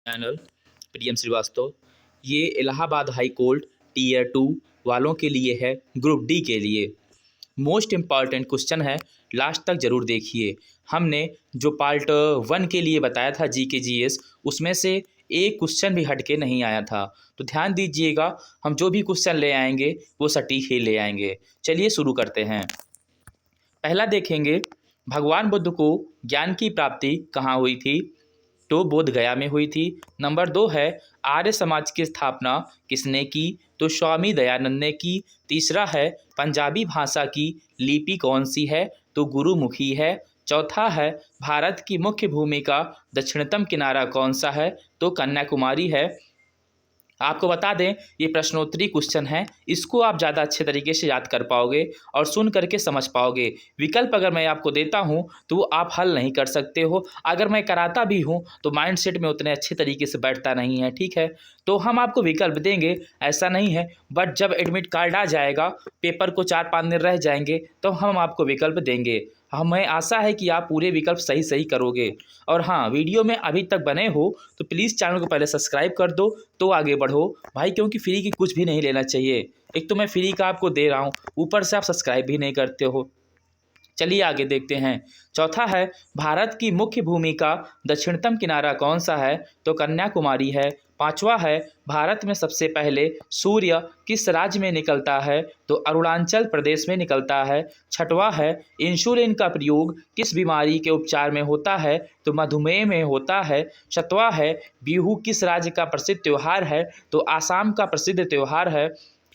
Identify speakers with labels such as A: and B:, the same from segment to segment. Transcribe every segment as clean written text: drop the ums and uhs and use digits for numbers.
A: Channel प्रियम श्रीवास्तव। ये Allahabad high court tier 2 वालों के लिए है, ग्रुप डी के लिए मोस्ट इम्पॉर्टेंट क्वेश्चन है। लास्ट तक ज़रूर देखिए। हमने जो पार्ट 1 के लिए बताया था जी के जी एस, उसमें से एक क्वेश्चन भी हट के नहीं आया था, तो ध्यान दीजिएगा। हम जो भी क्वेश्चन ले आएंगे वो सटीक ही ले आएंगे। चलिए शुरू करते हैं। पहला देखेंगे, भगवान बुद्ध को ज्ञान की प्राप्ति कहाँ हुई थी? तो बोध गया में हुई थी। नंबर 2 है, आर्य समाज की स्थापना किसने की? तो स्वामी दयानंद ने की। तीसरा है, पंजाबी भाषा की लिपि कौन सी है? तो गुरुमुखी है। चौथा है, भारत की मुख्य भूमि का दक्षिणतम किनारा कौन सा है? तो कन्याकुमारी है। आपको बता दें, ये प्रश्नोत्तरी क्वेश्चन है, इसको आप ज़्यादा अच्छे तरीके से याद कर पाओगे और सुन करके समझ पाओगे। विकल्प अगर मैं आपको देता हूँ तो वो आप हल नहीं कर सकते हो। अगर मैं कराता भी हूँ तो माइंडसेट में उतने अच्छे तरीके से बैठता नहीं है, ठीक है। तो हम आपको विकल्प देंगे, ऐसा नहीं है, बट जब एडमिट कार्ड आ जाएगा, पेपर को 4-5 दिन रह जाएंगे, तो हम आपको विकल्प देंगे। हमें आशा है कि आप पूरे विकल्प सही सही करोगे। और हाँ, वीडियो में अभी तक बने हो तो प्लीज़ चैनल को पहले सब्सक्राइब कर दो तो आगे बढ़ो भाई, क्योंकि फ्री की कुछ भी नहीं लेना चाहिए। एक तो मैं फ्री का आपको दे रहा हूँ, ऊपर से आप सब्सक्राइब भी नहीं करते हो। चलिए आगे देखते हैं। चौथा है, भारत की मुख्य भूमि का दक्षिणतम किनारा कौन सा है? तो कन्याकुमारी है। पांचवा है, भारत में सबसे पहले सूर्य किस राज्य में निकलता है? तो अरुणाचल प्रदेश में निकलता है। छठवां है, इंसुलिन का प्रयोग किस बीमारी के उपचार में होता है? तो मधुमेह में होता है। सातवां है, बिहू किस राज्य का प्रसिद्ध त्यौहार है? तो आसाम का प्रसिद्ध त्यौहार है।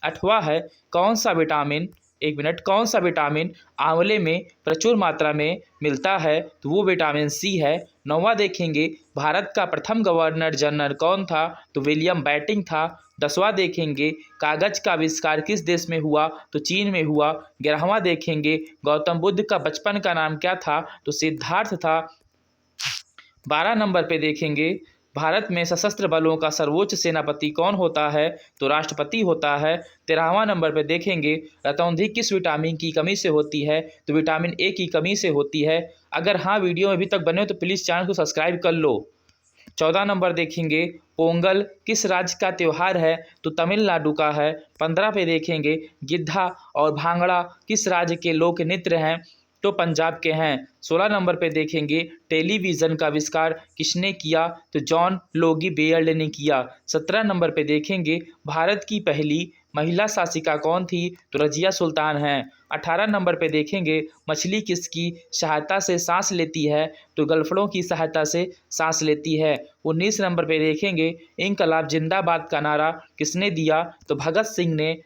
A: आठवां है, कौन सा विटामिन, एक मिनट, कौन सा विटामिन आंवले में प्रचुर मात्रा में मिलता है? तो वो विटामिन सी है। नौवां देखेंगे, भारत का प्रथम गवर्नर जनरल कौन था? तो विलियम बेंटिंक था। 10वां देखेंगे, कागज का आविष्कार किस देश में हुआ? तो चीन में हुआ। 11वां देखेंगे, गौतम बुद्ध का बचपन का नाम क्या था? तो सिद्धार्थ था। 12 नंबर पे देखेंगे, भारत में सशस्त्र बलों का सर्वोच्च सेनापति कौन होता है? तो राष्ट्रपति होता है। 13वां नंबर पे देखेंगे, रतौंधी किस विटामिन की कमी से होती है? तो विटामिन ए की कमी से होती है। अगर हाँ वीडियो में अभी तक बने हो तो प्लीज़ चैनल को सब्सक्राइब कर लो। 14 नंबर देखेंगे, पोंगल किस राज्य का त्यौहार है? तो तमिलनाडु का है। 15 पे देखेंगे, गिद्धा और भांगड़ा किस राज्य के लोक नृत्य हैं? तो पंजाब के हैं। 16 नंबर पे देखेंगे, टेलीविज़न का आविष्कार किसने किया? तो जॉन लोगी बेयर्ड ने किया। 17 नंबर पे देखेंगे, भारत की पहली महिला शासिका कौन थी? तो रजिया सुल्तान हैं। 18 नंबर पे देखेंगे, मछली किसकी सहायता से सांस लेती है? तो गल्फड़ों की सहायता से सांस लेती है। 19 नंबर पे देखेंगे, इनकलाब जिंदाबाद का नारा किसने दिया? तो भगत सिंह ने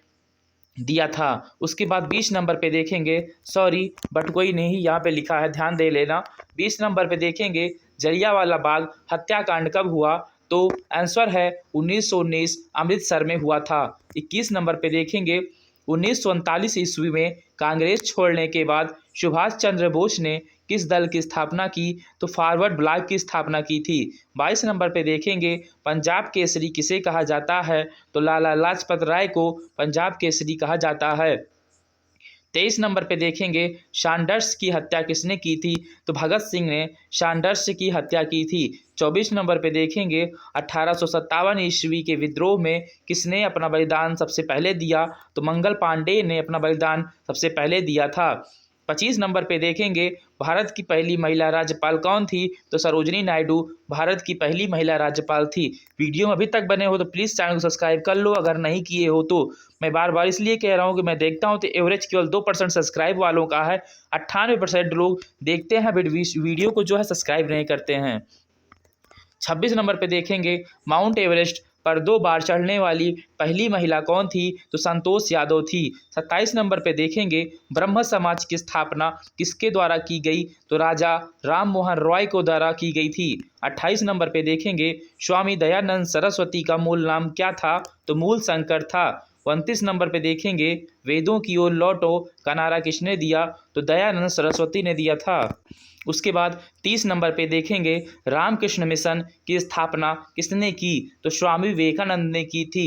A: दिया था। उसके बाद 20 नंबर पे देखेंगे, सॉरी बट कोई नहीं, यहाँ पे लिखा है, ध्यान दे लेना। 20 नंबर पे देखेंगे, जलियांवाला बाग हत्याकांड कब हुआ? तो आंसर है 1919 अमृतसर में हुआ था। 21 नंबर पे देखेंगे, 1939 ईस्वी में कांग्रेस छोड़ने के बाद सुभाष चंद्र बोस ने किस दल की स्थापना की? तो फॉरवर्ड ब्लॉक की स्थापना की थी। 22 नंबर पे देखेंगे, पंजाब केसरी किसे कहा जाता है? तो लाला लाजपत राय को पंजाब केसरी कहा जाता है। 23 नंबर पे देखेंगे, सैंडर्स की हत्या किसने की थी? तो भगत सिंह ने सैंडर्स की हत्या की थी। 24 नंबर पे देखेंगे, 1857 ईस्वी के विद्रोह में किसने अपना बलिदान सबसे पहले दिया? तो मंगल पांडे ने अपना बलिदान सबसे पहले दिया था। 25 नंबर पे देखेंगे, भारत की पहली महिला राज्यपाल कौन थी? तो सरोजिनी नायडू भारत की पहली महिला राज्यपाल थी। वीडियो में अभी तक बने हो तो प्लीज़ चैनल को सब्सक्राइब कर लो, अगर नहीं किए हो तो। मैं बार बार इसलिए कह रहा हूँ कि मैं देखता हूँ तो एवरेज केवल 2% सब्सक्राइब वालों का है, 98% लोग देखते हैं वीडियो को जो है सब्सक्राइब नहीं करते हैं। 26 नंबर पे देखेंगे, माउंट एवरेस्ट पर 2 बार चढ़ने वाली पहली महिला कौन थी? तो संतोष यादव थी। 27 नंबर पे देखेंगे, ब्रह्म समाज की स्थापना किसके द्वारा की गई? तो राजा राम मोहन रॉय को द्वारा की गई थी। 28 नंबर पे देखेंगे, स्वामी दयानंद सरस्वती का मूल नाम क्या था? तो मूल शंकर था। 29 नंबर पे देखेंगे, वेदों की ओर लौटो का नारा किसने दिया? तो दयानंद सरस्वती ने दिया था। उसके बाद 30 नंबर पे देखेंगे, रामकृष्ण मिशन की स्थापना किसने की? तो स्वामी विवेकानंद ने की थी।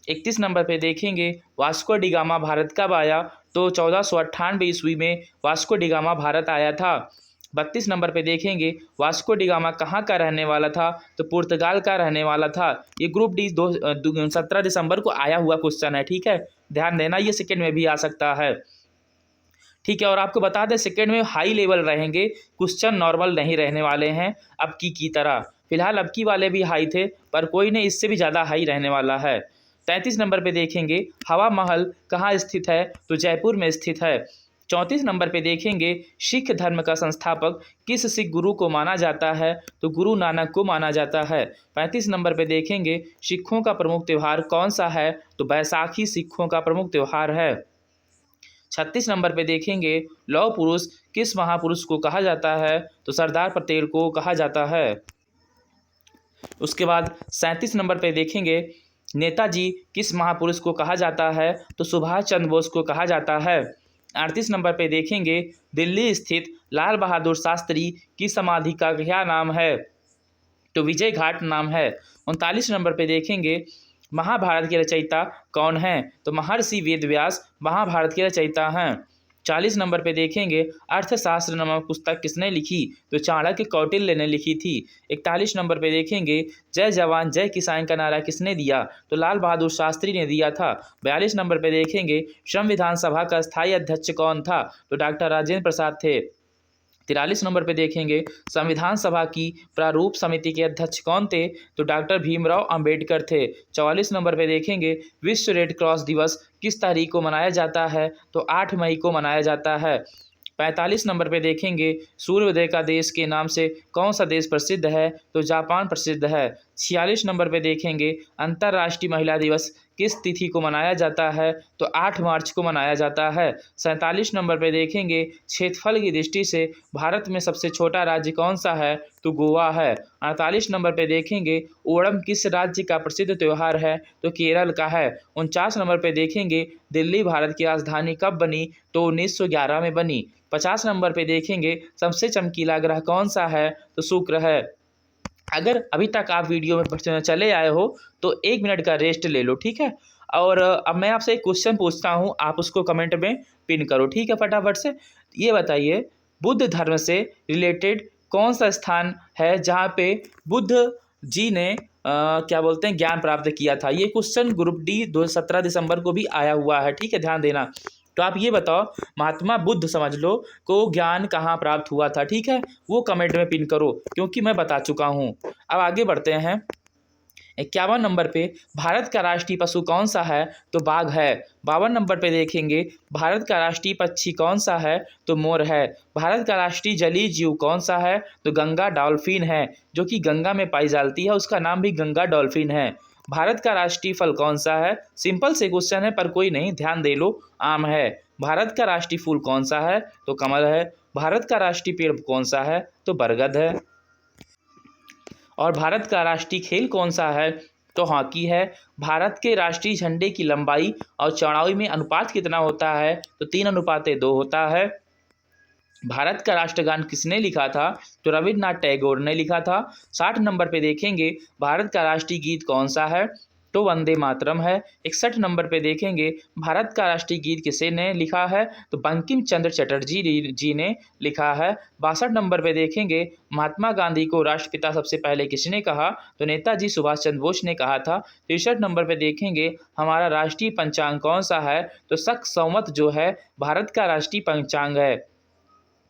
A: 31 नंबर पे देखेंगे, वास्को डिगामा भारत कब आया? तो 1498 ईस्वी में वास्को डिगामा भारत आया था। 32 नंबर पे देखेंगे वास्को डी गामा कहाँ का रहने वाला था, तो पुर्तगाल का रहने वाला था। ये ग्रुप डी 17 दिसंबर को आया हुआ क्वेश्चन है, ठीक है, ध्यान देना, ये सेकंड में भी आ सकता है, ठीक है। और आपको बता दें सेकंड में हाई लेवल रहेंगे, क्वेश्चन नॉर्मल नहीं रहने वाले हैं अब की तरह। फिलहाल अब की वाले भी हाई थे, पर कोई नहीं, इससे भी ज़्यादा हाई रहने वाला है। 33 नंबर पे देखेंगे हवा महल कहाँ स्थित है, तो जयपुर में स्थित है। 34 नंबर पे देखेंगे सिख धर्म का संस्थापक किस सिख गुरु को माना जाता है, तो गुरु नानक को माना जाता है। 35 नंबर पे देखेंगे सिखों का प्रमुख त्यौहार कौन सा है, तो बैसाखी सिखों का प्रमुख त्यौहार है। 36 नंबर पे देखेंगे लौह पुरुष किस महापुरुष को कहा जाता है, तो सरदार पटेल को कहा जाता है। उसके बाद 37 नंबर पे देखेंगे नेताजी किस महापुरुष को कहा जाता है, तो सुभाष चंद्र बोस को कहा जाता है। 38 नंबर पे देखेंगे दिल्ली स्थित लाल बहादुर शास्त्री की समाधि का क्या नाम है, तो विजय घाट नाम है। 39 नंबर पे देखेंगे महाभारत के रचयिता कौन हैं, तो महर्षि वेदव्यास महाभारत के रचयिता हैं। 40 नंबर पे देखेंगे अर्थशास्त्र नामक पुस्तक किसने लिखी, तो चाणक्य कौटिल्य ने लिखी थी। 41 नंबर पे देखेंगे जय जवान जय किसान का नारा किसने दिया, तो लाल बहादुर शास्त्री ने दिया था। 42 नंबर पे देखेंगे संविधान सभा का स्थायी अध्यक्ष कौन था, तो डॉक्टर राजेंद्र प्रसाद थे। 43 नंबर पे देखेंगे संविधान सभा की प्रारूप समिति के अध्यक्ष कौन थे, तो डॉक्टर भीमराव अंबेडकर थे। 44 नंबर पे देखेंगे विश्व रेड क्रॉस दिवस किस तारीख को मनाया जाता है, तो 8 मई को मनाया जाता है। 45 नंबर पे देखेंगे सूर्योदय का देश के नाम से कौन सा देश प्रसिद्ध है, तो जापान प्रसिद्ध है। 46 नंबर पे देखेंगे अंतर्राष्ट्रीय महिला दिवस किस तिथि को मनाया जाता है, तो 8 मार्च को मनाया जाता है। 47 नंबर पे देखेंगे क्षेत्रफल की दृष्टि से भारत में सबसे छोटा राज्य कौन सा है, तो गोवा है। 48 नंबर पे देखेंगे ओणम किस राज्य का प्रसिद्ध त्यौहार है, तो केरल का है। 49 नंबर पे देखेंगे दिल्ली भारत की राजधानी कब बनी, तो 1911 में बनी। 50 नंबर पे देखेंगे सबसे चमकीला ग्रह कौन सा है, तो शुक्र है। अगर अभी तक आप वीडियो में चले आए हो तो 1 मिनट का रेस्ट ले लो, ठीक है। और अब मैं आपसे एक क्वेश्चन पूछता हूँ, आप उसको कमेंट में पिन करो, ठीक है, फटाफट से। ये बताइए बुद्ध धर्म से रिलेटेड कौन सा स्थान है जहाँ पे बुद्ध जी ने क्या बोलते हैं ज्ञान प्राप्त किया था। ये क्वेश्चन ग्रुप डी 17 दिसंबर को भी आया हुआ है, ठीक है, ध्यान देना। तो आप ये बताओ महात्मा बुद्ध समझ लो को ज्ञान कहाँ प्राप्त हुआ था, ठीक है, वो कमेंट में पिन करो क्योंकि मैं बता चुका हूँ। अब आगे बढ़ते हैं। 51 नंबर पे भारत का राष्ट्रीय पशु कौन सा है, तो बाघ है। 52 नंबर पे देखेंगे भारत का राष्ट्रीय पक्षी कौन सा है, तो मोर है। भारत का राष्ट्रीय जलीय जीव कौन सा है, तो गंगा डॉल्फिन है, जो कि गंगा में पाई जाती है, उसका नाम भी गंगा डॉल्फिन है। भारत का राष्ट्रीय फल कौन सा है, सिंपल से क्वेश्चन है पर कोई नहीं, ध्यान दे लो, आम है। भारत का राष्ट्रीय फूल कौन सा है, तो कमल है। भारत का राष्ट्रीय पेड़ कौन सा है, तो बरगद है। और भारत का राष्ट्रीय खेल कौन सा है, तो हॉकी है। भारत के राष्ट्रीय झंडे की लंबाई और चौड़ाई में अनुपात कितना होता है, तो 3:2 होता है। भारत का राष्ट्रगान किसने लिखा था, तो रविन्द्रनाथ टैगोर ने लिखा था। 60 नंबर पे देखेंगे भारत का राष्ट्रीय गीत कौन सा है, तो वंदे मातरम है। 61 नंबर पे देखेंगे भारत का राष्ट्रीय गीत किसे ने लिखा है, तो बंकिम चंद्र चटर्जी जी ने लिखा है। 62 नंबर पे देखेंगे महात्मा गांधी को राष्ट्रपिता सबसे पहले किसने कहा, तो नेताजी सुभाष चंद्र बोस ने कहा था। 63 नंबर पे देखेंगे हमारा राष्ट्रीय पंचांग कौन सा है, तो शक संवत जो है भारत का राष्ट्रीय पंचांग है।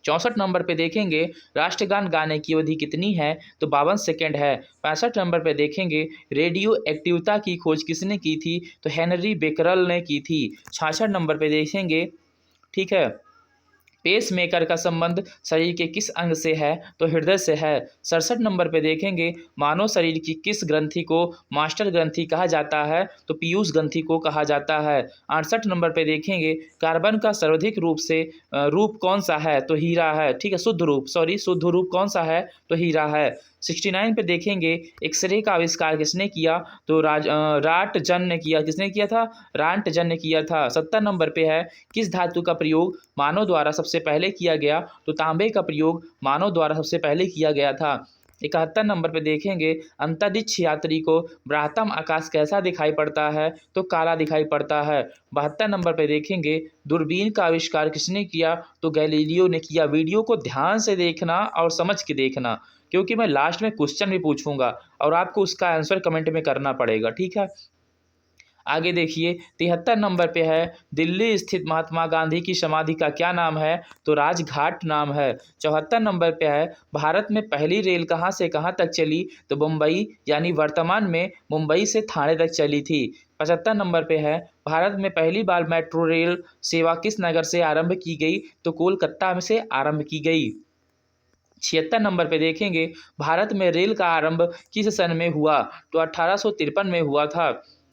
A: 64 नंबर पे देखेंगे राष्ट्रगान गाने की अवधि कितनी है, तो 52 सेकेंड है। 65 नंबर पे देखेंगे रेडियो एक्टिवता की खोज किसने की थी, तो हेनरी बेकरल ने की थी। 66 नंबर पे देखेंगे, ठीक है, पेस मेकर का संबंध शरीर के किस अंग से है, तो हृदय से है। 67 नंबर पे देखेंगे मानव शरीर की किस ग्रंथि को मास्टर ग्रंथि कहा जाता है, तो पीयूष ग्रंथि को कहा जाता है। 68 नंबर पे देखेंगे कार्बन का सर्वाधिक रूप कौन सा है, तो हीरा है, ठीक है, शुद्ध रूप कौन सा है, तो हीरा है। 69 पे देखेंगे एक्सरे का आविष्कार किसने किया, तो राटजन ने किया। किसने किया था, राटजन ने किया था। 70 नंबर पे है किस धातु का प्रयोग मानव द्वारा सबसे पहले किया गया, तो तांबे का प्रयोग मानव द्वारा सबसे पहले किया गया था। 71 नंबर पे देखेंगे अंतरिक्ष यात्री को बृहत्तम आकाश कैसा दिखाई पड़ता है, तो काला दिखाई पड़ता है। 72 नंबर पे देखेंगे दूरबीन का आविष्कार किसने किया, तो गैलीलियो ने किया। वीडियो को ध्यान से देखना और समझ के देखना, क्योंकि मैं लास्ट में क्वेश्चन भी पूछूंगा और आपको उसका आंसर कमेंट में करना पड़ेगा, ठीक है। आगे देखिए 73 नंबर पे है दिल्ली स्थित महात्मा गांधी की समाधि का क्या नाम है, तो राजघाट नाम है। 74 नंबर पे है भारत में पहली रेल कहाँ से कहाँ तक चली, तो मुंबई यानी वर्तमान में मुंबई से थाने तक चली थी। 75 नंबर पे है भारत में पहली बार मेट्रो रेल सेवा किस नगर से आरंभ की गई, तो कोलकाता में से आरंभ की गई। 76 नंबर पे देखेंगे भारत में रेल का आरंभ किस सन में हुआ, तो 1853 में हुआ था।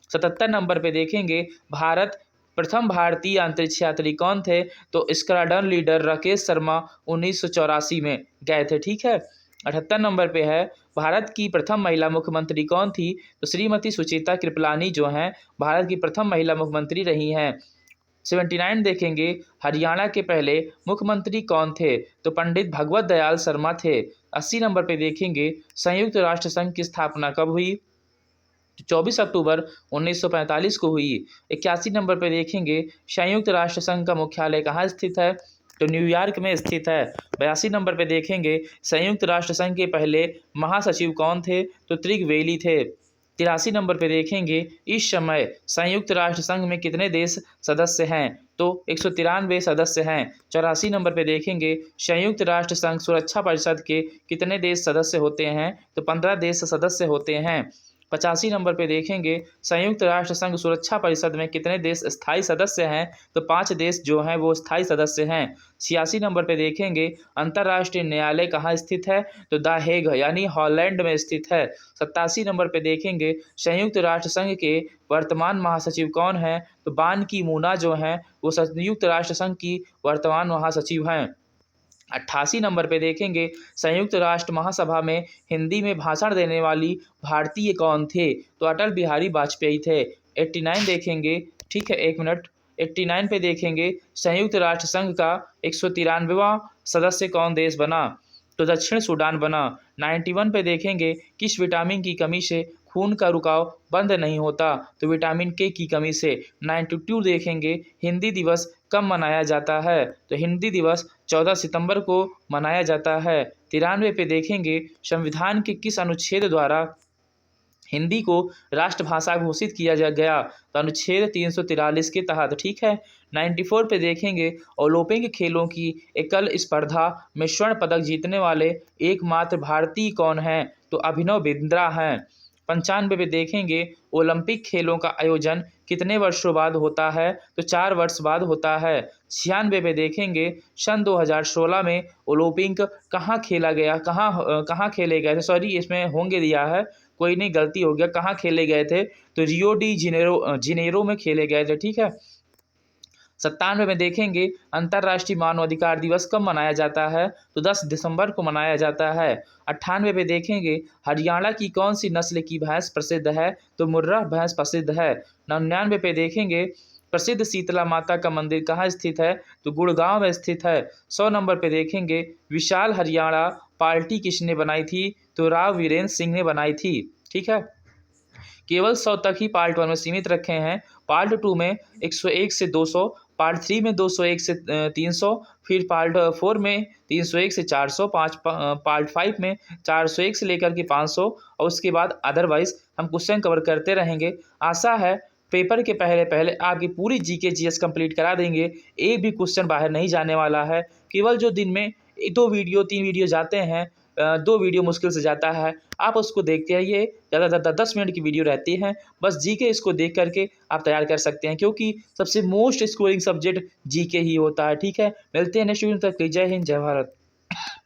A: 77 नंबर पे देखेंगे भारत प्रथम भारतीय अंतरिक्ष यात्री कौन थे, तो स्क्वाड्रन लीडर राकेश शर्मा 1984 में गए थे, ठीक है। 78 नंबर पे है भारत की प्रथम महिला मुख्यमंत्री कौन थी, तो श्रीमती सुचेता कृपलानी जो हैं भारत की प्रथम महिला मुख्यमंत्री रही हैं। 79 देखेंगे हरियाणा के पहले मुख्यमंत्री कौन थे, तो पंडित भगवत दयाल शर्मा थे। 80 नंबर पे देखेंगे संयुक्त राष्ट्र संघ की स्थापना कब हुई, तो 24 अक्टूबर 1945 को हुई। 81 नंबर पे देखेंगे संयुक्त राष्ट्र संघ का मुख्यालय कहाँ स्थित है, तो न्यूयॉर्क में स्थित है। 82 नंबर पे देखेंगे संयुक्त राष्ट्र संघ के पहले महासचिव कौन थे, तो त्रिगवेली थे। 83 नंबर पे देखेंगे इस समय संयुक्त राष्ट्र संघ में कितने देश सदस्य हैं, तो 193 सदस्य हैं। 84 नंबर पे देखेंगे संयुक्त राष्ट्र संघ सुरक्षा परिषद के कितने देश सदस्य होते हैं, तो 15 देश सदस्य होते हैं। 85 नंबर पे देखेंगे संयुक्त राष्ट्र संघ सुरक्षा परिषद में कितने देश स्थायी सदस्य हैं, तो 5 देश जो हैं वो स्थायी सदस्य हैं। 86 नंबर पे देखेंगे अंतर्राष्ट्रीय न्यायालय कहाँ स्थित है, तो द हेग यानी हॉलैंड में स्थित है। 87 नंबर पे देखेंगे संयुक्त राष्ट्र संघ के वर्तमान महासचिव कौन है, तो बान की मूना जो हैं वो संयुक्त राष्ट्र संघ की वर्तमान महासचिव हैं। 88 नंबर पे देखेंगे संयुक्त राष्ट्र महासभा में हिंदी में भाषण देने वाली भारतीय कौन थे, तो अटल बिहारी वाजपेयी थे। 89 देखेंगे, ठीक है, एक मिनट। 89 पे देखेंगे संयुक्त राष्ट्र संघ का 193वां सदस्य कौन देश बना, तो दक्षिण सूडान बना। 91 पे देखेंगे किस विटामिन की कमी से खून का रुकाव बंद नहीं होता, तो विटामिन के की कमी से। 92 देखेंगे हिंदी दिवस कब मनाया जाता है, तो हिंदी दिवस 14 सितंबर को मनाया जाता है। 93 पे देखेंगे संविधान के किस अनुच्छेद द्वारा हिंदी को राष्ट्रभाषा घोषित किया जा गया, तो अनुच्छेद 343 के तहत, ठीक है। 94 पे देखेंगे ओलंपिक खेलों की एकल स्पर्धा में स्वर्ण पदक जीतने वाले एकमात्र भारतीय कौन हैं, तो अभिनव बिंद्रा हैं। 95 पे देखेंगे ओलंपिक खेलों का आयोजन कितने वर्षों बाद होता है, तो 4 वर्ष बाद होता है। 96 पे देखेंगे सन 2016 में ओलंपिक कहाँ खेला गया, कहाँ खेले गए थे, सॉरी इसमें होंगे दिया है, कोई नहीं गलती हो गया, कहाँ खेले गए थे, तो रियो डी जिनेरो में खेले गए थे, ठीक है। 97 में देखेंगे अंतर्राष्ट्रीय मानवाधिकार दिवस कब मनाया जाता है, तो 10 दिसंबर को मनाया जाता है। 98 में देखेंगे हरियाणा की कौन सी नस्ल की भैंस प्रसिद्ध है, तो मुर्रा भैंस प्रसिद्ध है। 99 पे देखेंगे प्रसिद्ध शीतला माता का मंदिर कहाँ स्थित है, तो गुड़गांव में स्थित है। 100 नंबर पे देखेंगे विशाल हरियाणा पार्टी किसने बनाई थी, तो राव वीरेंद्र सिंह ने बनाई थी, ठीक है। केवल 100 तक ही पार्ट 1 में सीमित रखे हैं। पार्ट 2 में 101 से 200, पार्ट 3 में 201 से 300, फिर पार्ट 4 में 301 से 400, पार्ट 5 में 401 से लेकर के 500, और उसके बाद अदरवाइज हम क्वेश्चन कवर करते रहेंगे। आशा है पेपर के पहले पहले आपकी पूरी जीके जीएस कंप्लीट करा देंगे, एक भी क्वेश्चन बाहर नहीं जाने वाला है। केवल जो दिन में 2 वीडियो 3 वीडियो जाते हैं, 2 वीडियो मुश्किल से जाता है, आप उसको देखते रहिए। ज़्यादा से ज़्यादा 10 मिनट की वीडियो रहती हैं, बस जीके इसको देख करके आप तैयार कर सकते हैं, क्योंकि सबसे मोस्ट स्कोरिंग सब्जेक्ट जीके ही होता है, ठीक है। मिलते हैं नेक्स्ट वीडियो तक, जय हिंद जय भारत।